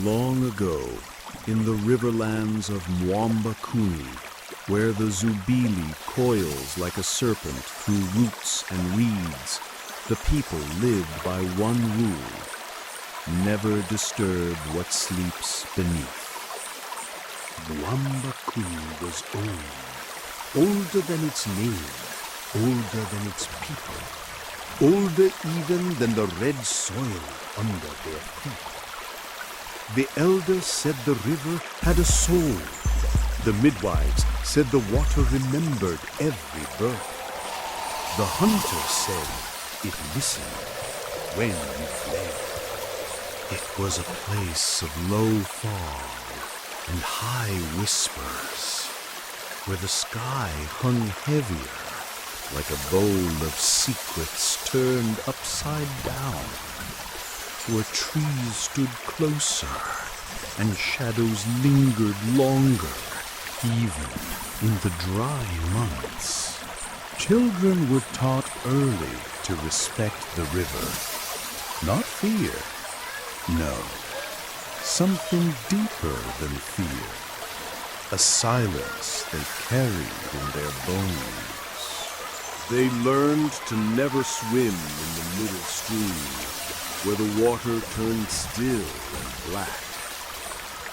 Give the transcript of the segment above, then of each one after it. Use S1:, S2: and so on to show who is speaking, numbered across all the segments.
S1: Long ago, in the riverlands of Mwamba Kuni, where the Zubili coils like a serpent through roots and reeds, the people lived by one rule: never disturb what sleeps beneath. Mwamba Kuni was old, older than its name, older than its people, older even than the red soil under their feet. The elders said the river had a soul. The midwives said the water remembered every birth. The hunter said it listened when you fled. It was a place of low fall and high whispers, where the sky hung heavier, like a bowl of secrets turned upside down, where trees stood closer and shadows lingered longer, even in the dry months. Children were taught early to respect the river, not fear. No, something deeper than fear, a silence they carried in their bones. They learned to never swim in the middle stream, where the water turned still and black.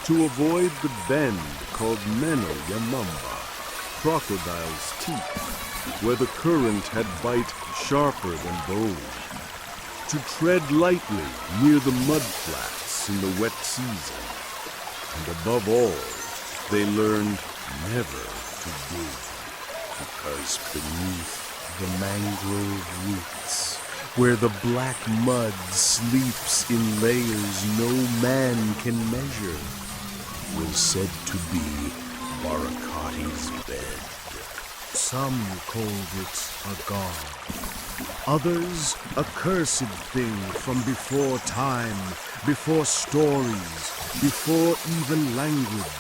S1: To avoid the bend called Meno Yamamba, crocodile's teeth, where the current had bite sharper than bone. To tread lightly near the mud flats in the wet season. And above all, they learned never to dig, because beneath the mangrove roots, where the black mud sleeps in layers no man can measure, was said to be Barakati's bed. Some called it a god, others a cursed thing from before time, before stories, before even language.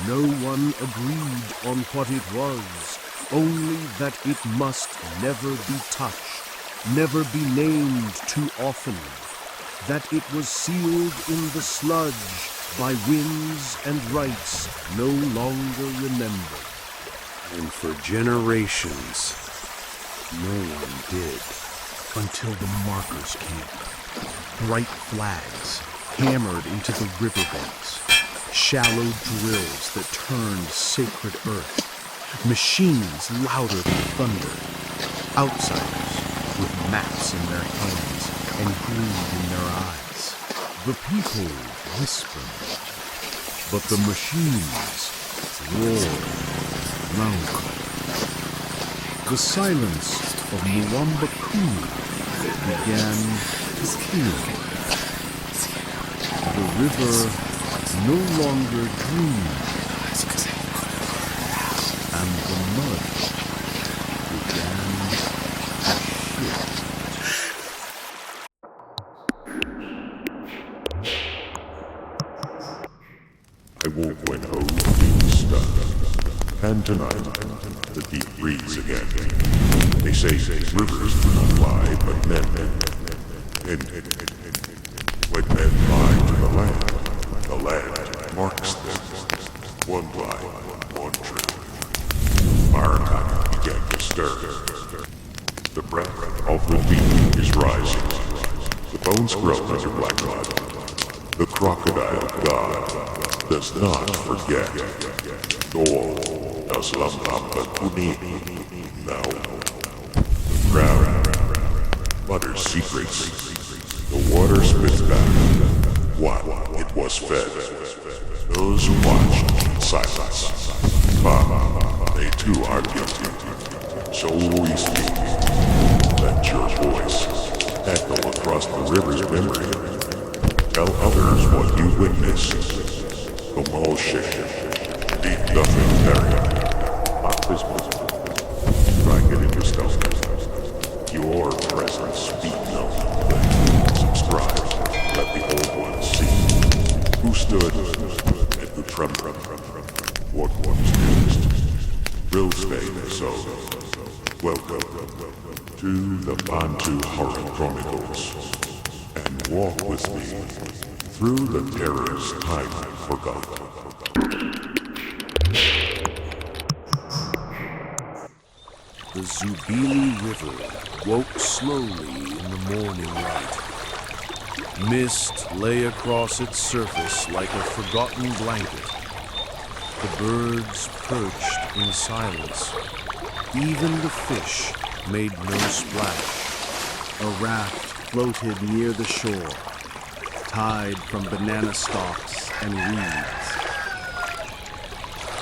S1: No one agreed on what it was, only that it must never be touched, never be named too often, that it was sealed in the sludge by winds and rites no longer remembered. And for generations, no one did, until the markers came. Bright flags hammered into the riverbanks, shallow drills that turned sacred earth, machines louder than thunder, outsiders with maps in their hands and greed in their eyes. The people whispered, but the machines roared louder. The silence of Mwamba Kuni began to clear. The river no longer dreamed, and the mud began to shift.
S2: I woke when Ho's being stuck, and tonight the deep breathes again. They say rivers do not lie, but men. And when men lie to the land marks them. One lie, one truth. Barakati began to stir. The breath of the deep is rising. The bones grow under black mud. The crocodile god does not forget. Nor does Mwamba Kuni. No. The ground mutters secrets. The water spits back what it was fed. Those who watched in silence. But they too are guilty. So we speak. Let your voice echo across the river's memory. Tell others what you witnessed. The mole shaking. Deep nothing buried. Not visible. Strike it into stone. Your presence speak no. Subscribe. Let the old ones see. Who stood and who trembled. What was next. Will stay so. Welcome to the Bantu Horror Chronicles. And walk with me through the terrors time forgot.
S1: The Zubili River woke slowly in the morning light. Mist lay across its surface like a forgotten blanket. The birds perched in silence. Even the fish made no splash. A raft floated near the shore, tied from banana stalks and reeds.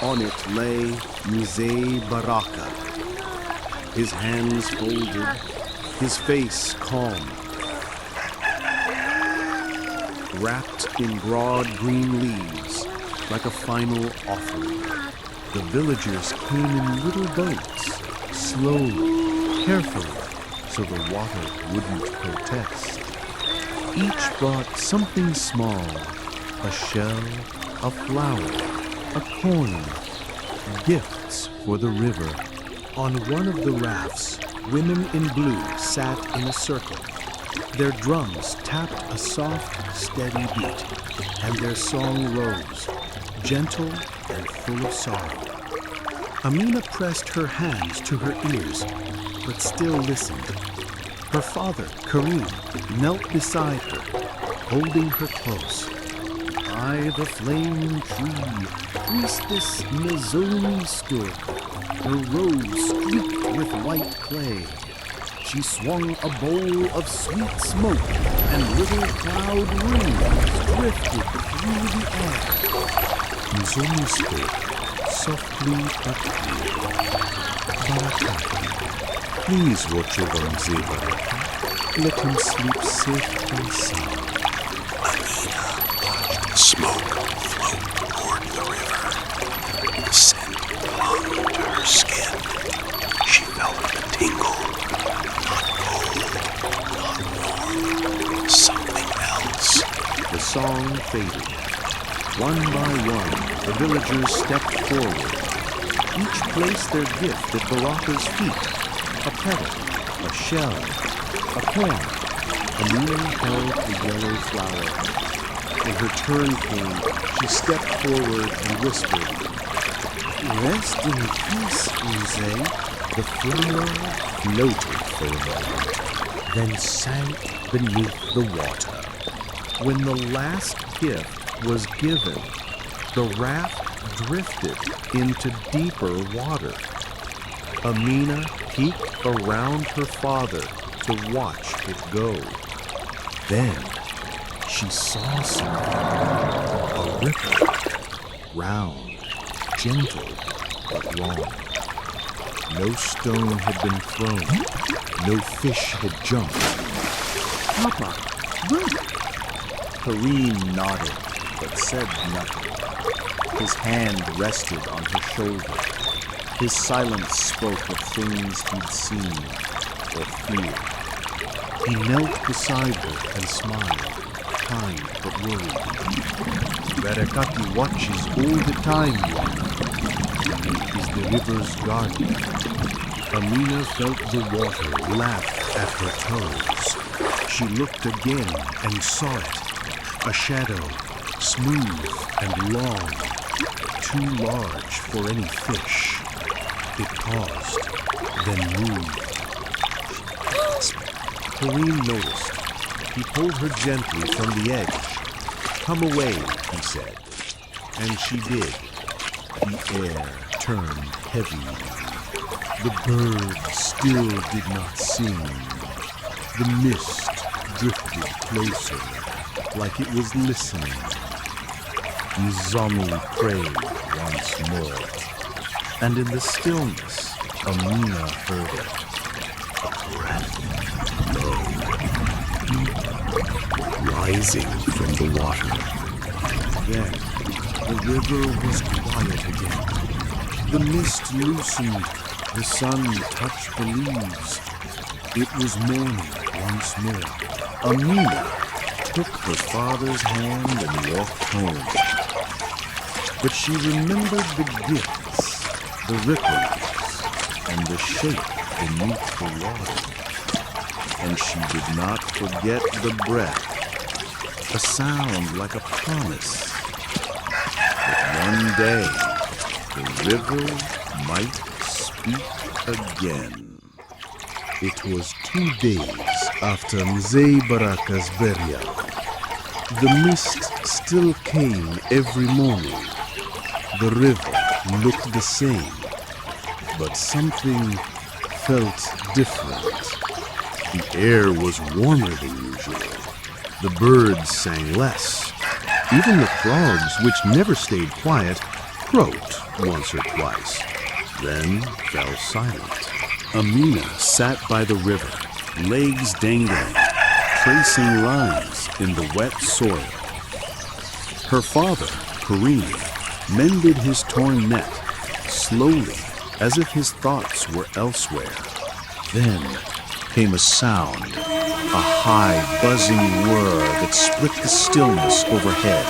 S1: On it lay Mzee Baraka, his hands folded, his face calm. Wrapped in broad green leaves, like a final offering. The villagers came in little boats, slowly, carefully, so the water wouldn't protest. Each brought something small, a shell, a flower, a coin, gifts for the river. On one of the rafts, women in blue sat in a circle. Their drums tapped a soft, steady beat, and their song rose, gentle and full of sorrow. Amina pressed her hands to her ears, but still listened. Her father, Karim, knelt beside her, holding her close. By the flaming tree, priestess Nazoni stood, her robe streaked with white clay. She swung a bowl of sweet smoke, and little cloud rings drifted through the air. Nazoni spoke, softly but clear. Barakati, please watch over Mzee Baraka. Let him sleep safe and sound.
S3: Amina watched the smoke float toward the river. The scent clung to her skin. She felt the tingle. Not cold, not warm, something else.
S1: The song faded. One by one, the villagers stepped forward. Each placed their gift at Baraka's feet. A petal, a shell, a coin. Amina held a yellow flower. When her turn came, she stepped forward and whispered, "Rest in peace, Mzee." The flower floated for a moment, then sank beneath the water. When the last gift was given, the raft drifted into deeper water. Amina peeked around her father to watch it go. Then she saw something. A ripple. Round, gentle, but long. No stone had been thrown. No fish had jumped. Papa, look! Karim nodded, but said nothing. His hand rested on her shoulder. His silence spoke of things he'd seen or feared. He knelt beside her and smiled, kind but worried. Barakati watches all the time, Yana. He is the river's guardian. Amina felt the water lap at her toes. She looked again and saw it. A shadow, smooth and long, too large for any fish. It paused, then moved. Karim noticed. He pulled her gently from the edge. "Come away," he said. And she did. The air turned heavy. The birds still did not sing. The mist drifted closer, like it was listening. Nizami prayed once more. And in the stillness, Amina heard it. A breath, low, deep, rising from the water. Then the river was quiet again. The mist loosened. The sun touched the leaves. It was morning once more. Amina took her father's hand and walked home. But she remembered the gifts, the ripples, and the shape beneath the water. And she did not forget the breath a sound like a promise. That one day, the river might speak again. It was 2 days after Mzee Baraka's burial. The mist still came every morning. The river looked the same, but something felt different. The air was warmer than usual. The birds sang less. Even the frogs, which never stayed quiet, croaked once or twice, then fell silent. Amina sat by the river, legs dangling, tracing lines in the wet soil. Her father, Kareem, mended his torn net, slowly, as if his thoughts were elsewhere. Then came a sound, a high, buzzing whir that split the stillness overhead.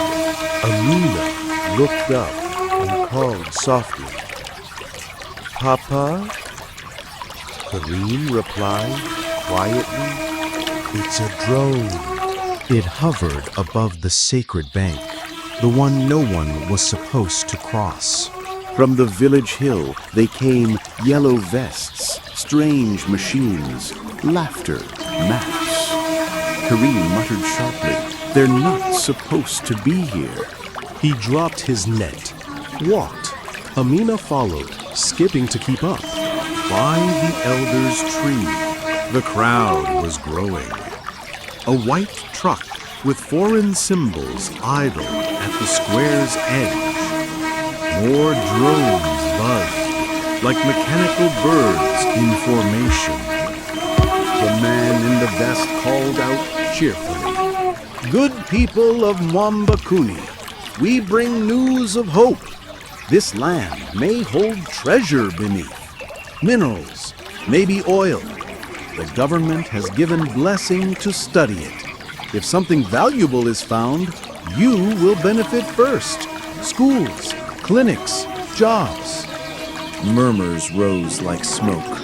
S1: Amina looked up and called softly, "Papa?" Kareem replied quietly, "It's a drone." It hovered above the sacred bank, the one no one was supposed to cross. From the village hill, they came yellow vests, strange machines, laughter, maps. Kareem muttered sharply, "They're not supposed to be here." He dropped his net, walked. Amina followed, skipping to keep up. By the elder's tree, the crowd was growing. A white truck with foreign symbols idled at the square's edge. More drones buzzed, like mechanical birds in formation. The man in the vest called out cheerfully, "Good people of Mwambakuni, we bring news of hope. This land may hold treasure beneath. Minerals, maybe oil. The government has given blessing to study it. If something valuable is found, you will benefit first. Schools, clinics, jobs." Murmurs rose like smoke.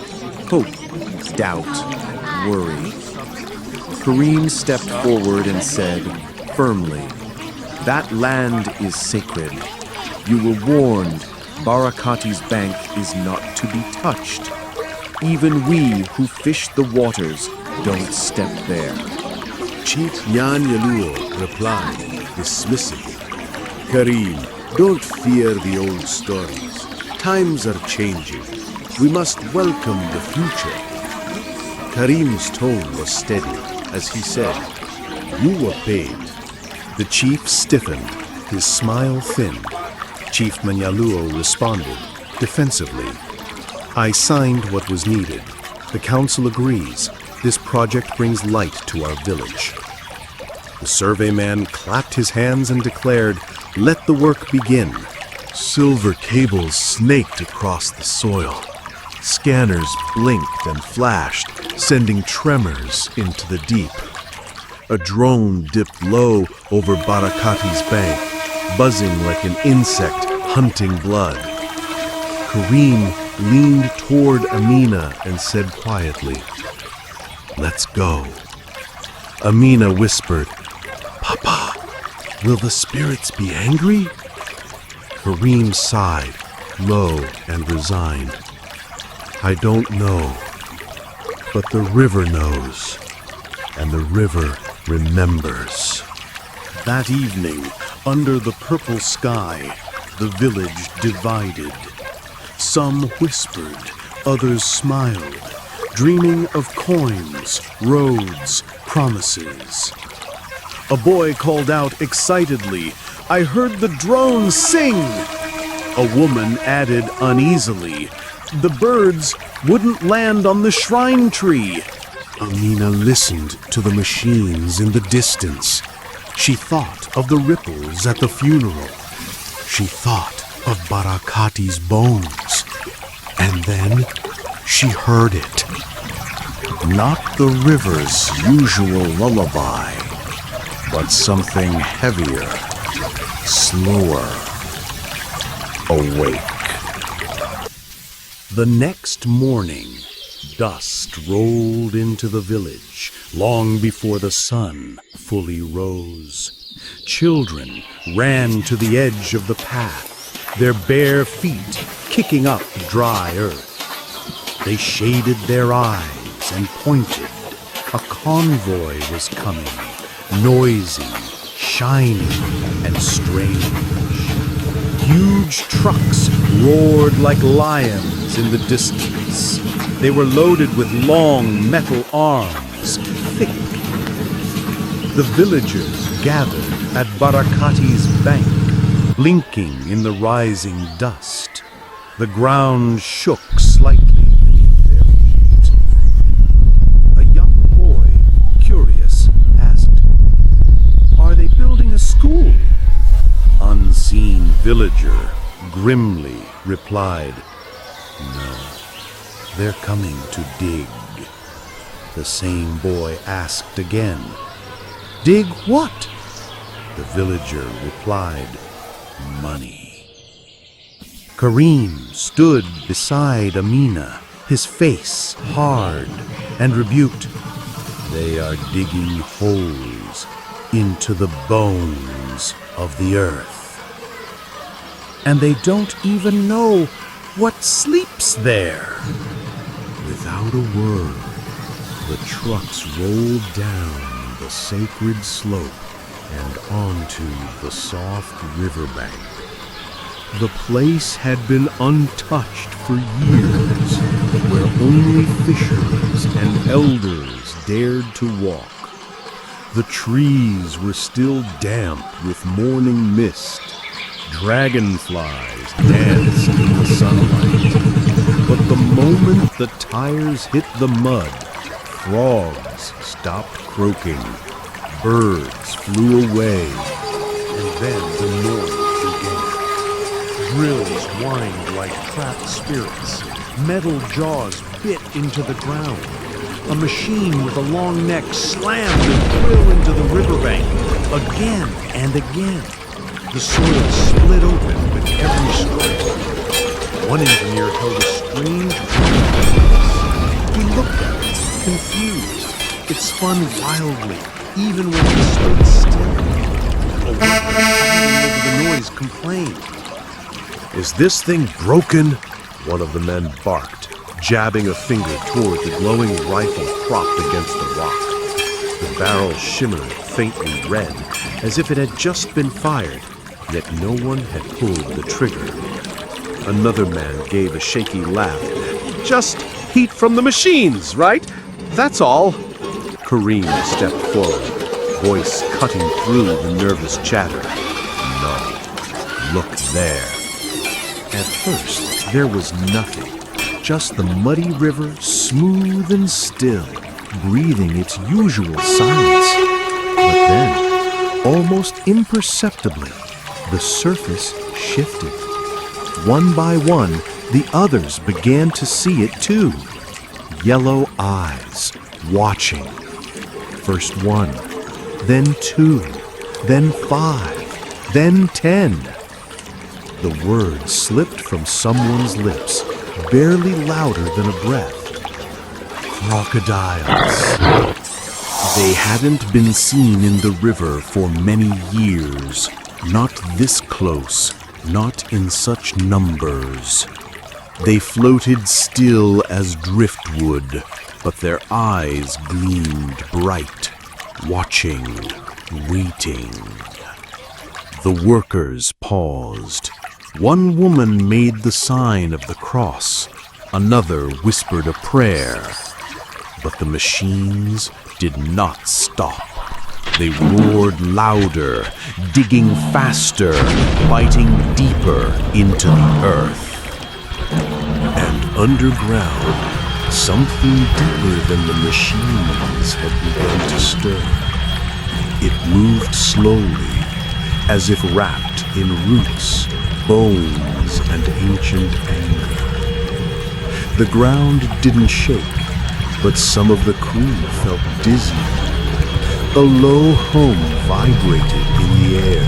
S1: Hope, doubt, worry. Kareem stepped forward and said, firmly, "That land is sacred. You were warned Barakati's bank is not to be touched. Even we who fish the waters don't step there." Chief Nyan Yaluo replied, dismissively, "Kareem, don't fear the old stories. Times are changing. We must welcome the future." Kareem's tone was steady as he said, "You were paid." The chief stiffened, his smile thinned. Chief Manyaluo responded, defensively, "I signed what was needed. The council agrees. This project brings light to our village." The surveyman clapped his hands and declared, "Let the work begin." Silver cables snaked across the soil. Scanners blinked and flashed, sending tremors into the deep. A drone dipped low over Barakati's bank, buzzing like an insect hunting blood. Kareem leaned toward Amina and said quietly, "Let's go." Amina whispered, "Papa, will the spirits be angry?" Kareem sighed, low and resigned. "I don't know, but the river knows, and the river remembers." That evening, under the purple sky, the village divided. Some whispered, others smiled, dreaming of coins, roads, promises. A boy called out excitedly, "I heard the drone sing!" A woman added uneasily, "The birds wouldn't land on the shrine tree." Amina listened to the machines in the distance. She thought of the ripples at the funeral. She thought of Barakati's bones. And then she heard it. Not the river's usual lullaby, but something heavier, slower, awake. The next morning, Dust rolled into the village long before the sun fully rose. Children ran to the edge of the path, their bare feet kicking up dry earth. They shaded their eyes and pointed. A convoy was coming, noisy, shining, and strange. Huge trucks roared like lions in the distance. They were loaded with long metal arms, thick. The villagers gathered at Barakati's bank, blinking in the rising dust. The ground shook slightly beneath their feet. A young boy, curious, asked, "Are they building a school?" Unseen villager grimly replied, "No, they're coming to dig." The same boy asked again, "Dig what?" The villager replied, "Money." Kareem stood beside Amina, his face hard, and rebuked, "They are digging holes into the bones of the earth. And they don't even know what sleeps there." Without a word, the trucks rolled down the sacred slope and onto the soft riverbank. The place had been untouched for years, where only fishers and elders dared to walk. The trees were still damp with morning mist. Dragonflies danced in the sunlight. But the moment the tires hit the mud, frogs stopped croaking, birds flew away, and then the noise began. Drills whined like trapped spirits. Metal jaws bit into the ground. A machine with a long neck slammed the drill into the riverbank again and again. The soil split open with every strike. One engineer held a strange device. He looked at it, confused. It spun wildly, even when he stood still. A worker fighting over the noise complained. "Is this thing broken?" One of the men barked, jabbing a finger toward the glowing rifle propped against the rock. The barrel shimmered faintly red, as if it had just been fired, yet no one had pulled the trigger. Another man gave a shaky laugh. "Just heat from the machines, right? That's all." Kareem stepped forward, voice cutting through the nervous chatter. "No, look there." At first, there was nothing. Just the muddy river, smooth and still, breathing its usual silence. But then, almost imperceptibly, the surface shifted. One by one, the others began to see it too. Yellow eyes, watching. First one, then two, then 5, then 10. The words slipped from someone's lips, barely louder than a breath. Crocodiles. They hadn't been seen in the river for many years. Not this close, not in such numbers. They floated still as driftwood, but their eyes gleamed bright, watching, waiting. The workers paused. One woman made the sign of the cross. Another whispered a prayer. But the machines did not stop. They roared louder, digging faster, biting deeper into the earth. And underground, something deeper than the machines had begun to stir. It moved slowly, as if wrapped in roots, bones, and ancient anger. The ground didn't shake, but some of the crew felt dizzy. A low hum vibrated in the air,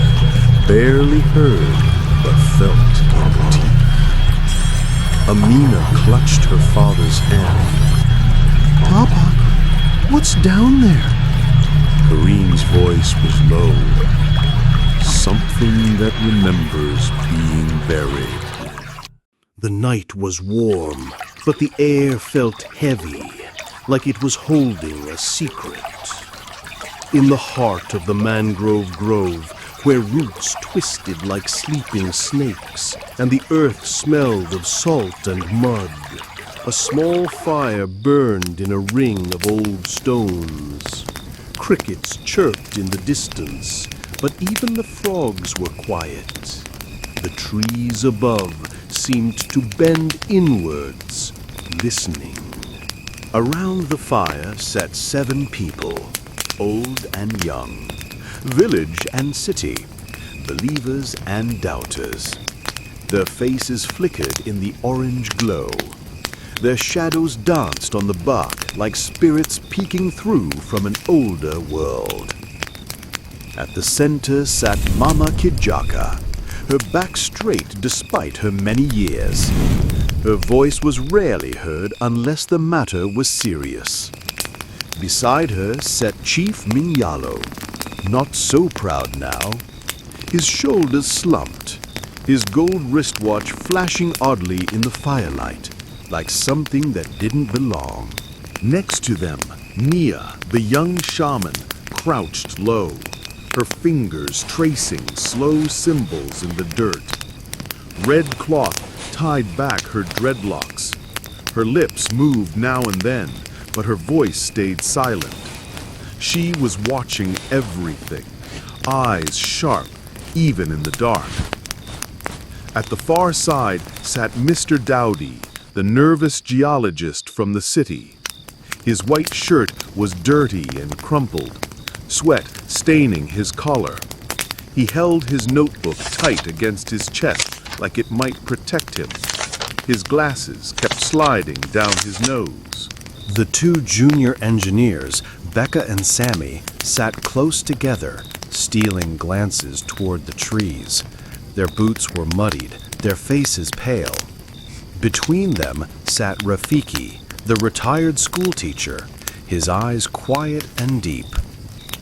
S1: barely heard, but felt in the teeth. Amina clutched her father's hand. Papa, what's down there? Kareem's voice was low. Something that remembers being buried. The night was warm, but the air felt heavy, like it was holding a secret. In the heart of the mangrove grove, where roots twisted like sleeping snakes, and the earth smelled of salt and mud, a small fire burned in a ring of old stones. Crickets chirped in the distance, but even the frogs were quiet. The trees above seemed to bend inwards, listening. Around the fire sat 7 people, old and young, village and city, believers and doubters. Their faces flickered in the orange glow. Their shadows danced on the bark like spirits peeking through from an older world. At the center sat Mama Kijaka, her back straight despite her many years. Her voice was rarely heard unless the matter was serious. Beside her sat Chief Minyalo, not so proud now. His shoulders slumped, his gold wristwatch flashing oddly in the firelight, like something that didn't belong. Next to them, Nia, the young shaman, crouched low, her fingers tracing slow symbols in the dirt. Red cloth tied back her dreadlocks. Her lips moved now and then, but her voice stayed silent. She was watching everything, eyes sharp, even in the dark. At the far side sat Mr. Dowdy, the nervous geologist from the city. His white shirt was dirty and crumpled, sweat staining his collar. He held his notebook tight against his chest like it might protect him. His glasses kept sliding down his nose. The 2 junior engineers, Becca and Sammy, sat close together, stealing glances toward the trees. Their boots were muddied, their faces pale. Between them sat Rafiki, the retired schoolteacher, his eyes quiet and deep.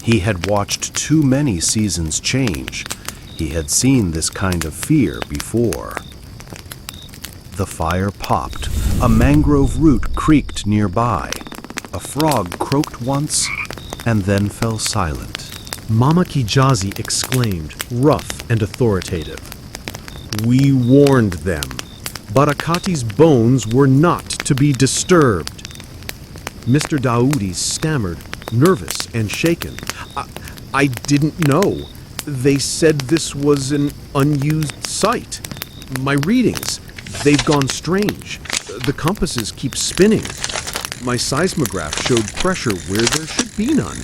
S1: He had watched too many seasons change. He had seen this kind of fear before. The fire popped. A mangrove root creaked nearby. A frog croaked once and then fell silent.
S4: Mama Kijazi exclaimed, rough and authoritative. We warned them. Barakati's bones were not to be disturbed. Mr. Daoudi stammered, nervous and shaken. I didn't know. They said this was an unused site. My readings, they've gone strange. The compasses keep spinning. My seismograph showed pressure where there should be none.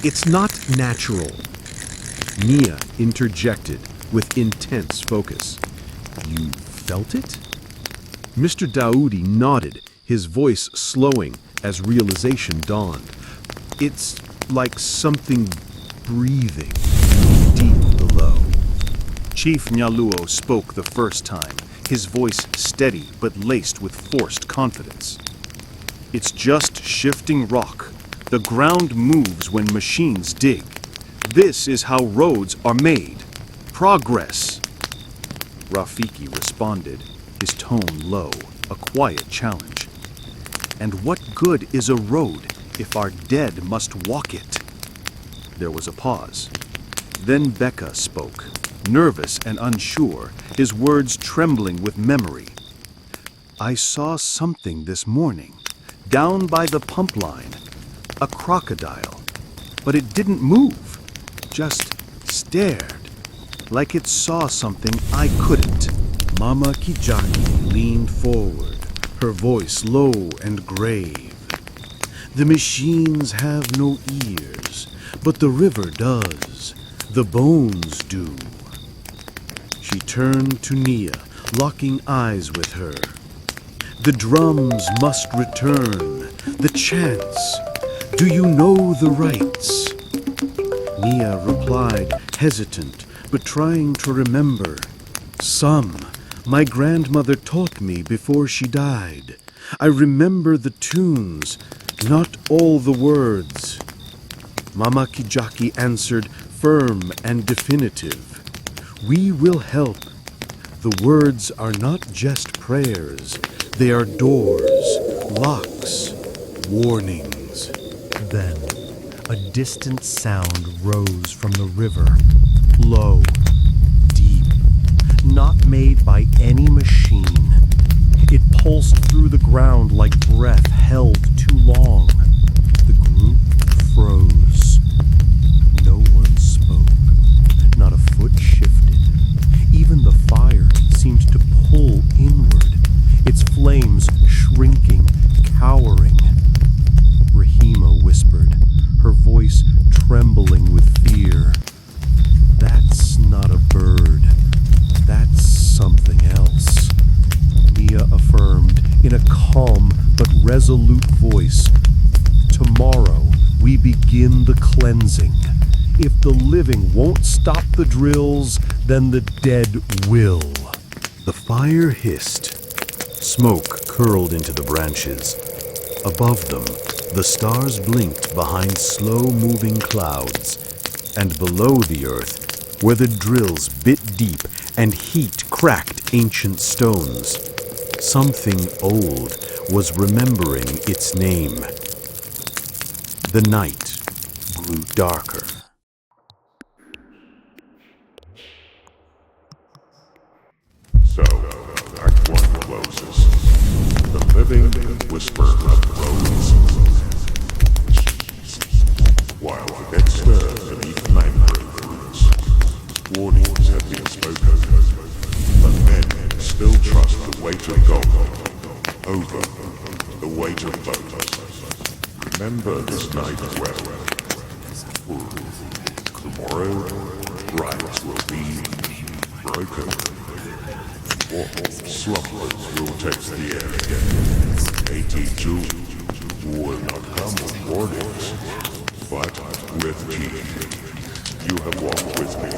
S4: It's not natural. Nia interjected with intense focus. You felt it? Mr. Daoudi nodded, his voice slowing as realization dawned. It's like something breathing deep below.
S1: Chief Nyaluo spoke the first time, his voice steady but laced with forced confidence. It's just shifting rock. The ground moves when machines dig. This is how roads are made. Progress. Rafiki responded, his tone low, a quiet challenge. And what good is a road if our dead must walk it? There was a pause. Then Becca spoke, nervous and unsure, his words trembling with memory. I saw something this morning, down by the pump line. A crocodile. But it didn't move, just stared, like it saw something I couldn't. Mama Kijaki leaned forward, her voice low and grave. The machines have no ears, but the river does. The bones do. She turned to Nia, locking eyes with her. The drums must return, the chants. Do you know the rites? Nia replied, hesitant, but trying to remember. Some. My grandmother taught me before she died. I remember the tunes, Not all the words. Mama Kijaki answered, firm and definitive. We will help. The words are not just prayers. They are doors, locks, warnings.
S5: Then, a distant sound rose from the river, low, deep, not made by any machine. It pulsed through the ground like breath held too long. The group froze. No one spoke. Not a foot shifted. Even the fire seemed to pull inward, its flames shrinking, cowering. Rahima whispered, her voice trembling with fear. That's not a bird. That's something else. Mia affirmed in a calm but resolute voice. Tomorrow we begin the cleansing. If the living won't stop the drills, then the dead will.
S1: The fire hissed. Smoke curled into the branches. Above them, the stars blinked behind slow-moving clouds. And below the earth, where the drills bit deep and heat cracked ancient stones, something old was remembering its name. The night grew darker.
S2: So, Act 1 closes. The living whisper of roads, while the dead stir beneath mangrove roots. Warnings have been spoken, but men still trust the weight of gold over the weight of bones. Remember this night well. Tomorrow, rights will be broken. Slumbers will take the air again. 82 will not come with warnings, but with key. You have walked with me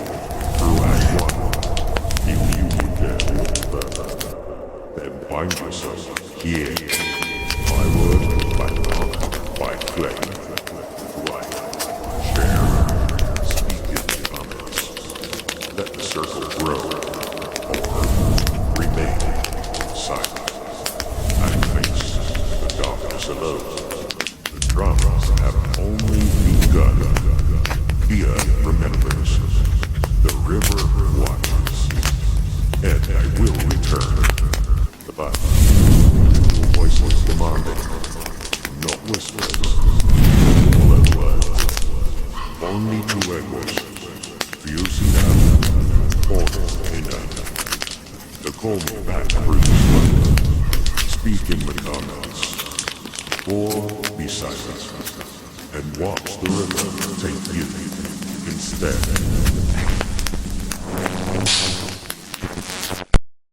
S2: through Act 1. If you dare walk further, then find yourself here. By word, by thought, by claim. Write, share, speak in the comments. Let the circle grow. Remain silent and face the darkness alone. The dramas have only begun. The earth remembers. The river watches. And I will return. But voices demanding, not whispers, but words. Only two echoes, fusing out, orders enough. To call me back through the flood. Speak in the comments. Or be silent. And watch the river take you instead.